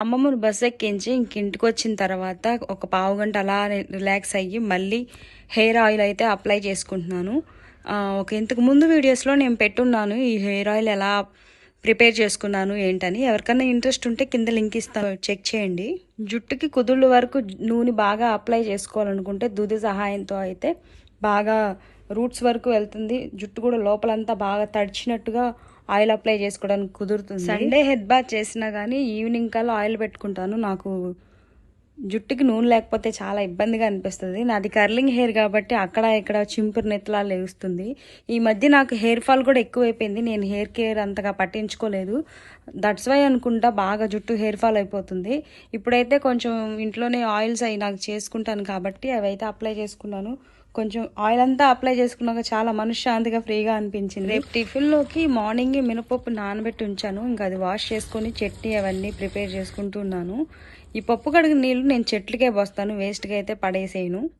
అమ్మమ్మని బస్ ఎక్కించి ఇంటికి వచ్చిన తర్వాత ఒక పావు గంట అలా రిలాక్స్ అయ్యి మళ్ళీ హెయిర్ ఆయిల్ అయితే అప్లై చేసుకుంటున్నాను. ఇంతకు ముందు వీడియోస్లో నేను పెట్టున్నాను ఈ హెయిర్ ఆయిల్ ఎలా ప్రిపేర్ చేసుకున్నాను ఏంటని. ఎవరికైనా ఇంట్రెస్ట్ ఉంటే కింద లింక్ ఇస్తాను, చెక్ చేయండి. జుట్టుకి కుదుళ్ళ వరకు నూనె బాగా అప్లై చేసుకోవాలనుకుంటే దూది సహాయంతో అయితే బాగా రూట్స్ వరకు వెళ్తుంది. జుట్టు కూడా లోపలంతా బాగా తడిచినట్టుగా ఆయిల్ అప్లై చేసుకోవడానికి కుదురుతుంది. సండే హెడ్ బాత్ చేసినా కానీ ఈవినింగ్ కల్లా ఆయిల్ పెట్టుకుంటాను. నాకు జుట్టుకి నూనె లేకపోతే చాలా ఇబ్బందిగా అనిపిస్తుంది. నాది కర్లింగ్ హెయిర్ కాబట్టి అక్కడ ఇక్కడ చింపురు నెత్తలా లేస్తుంది. ఈ మధ్య నాకు హెయిర్ ఫాల్ కూడా ఎక్కువైపోయింది. నేను హెయిర్ కేర్ అంతగా పట్టించుకోలేదు. దట్స్ వై అనుకుంటా బాగా జుట్టు హెయిర్ ఫాల్ అయిపోతుంది. ఇప్పుడైతే కొంచెం ఇంట్లోనే ఆయిల్స్ అవి నాకు చేసుకుంటాను కాబట్టి అవి అయితే అప్లై చేసుకున్నాను. కొంచెం ఆయిల్ అంతా అప్లై చేసుకున్నాక చాలా మనశ్శాంతిగా ఫ్రీగా అనిపించింది. రేపు టిఫిన్లోకి మార్నింగ్ మినపప్పు నానబెట్టి ఉంచాను. ఇంకా అది వాష్ చేసుకొని చట్నీ అవన్నీ ప్రిపేర్ చేసుకుంటున్నాను. ఈ పప్పు కడిగిన నీళ్ళు నేను చెట్లకే పోస్తాను, వేస్ట్గా అయితే పడేసేయను.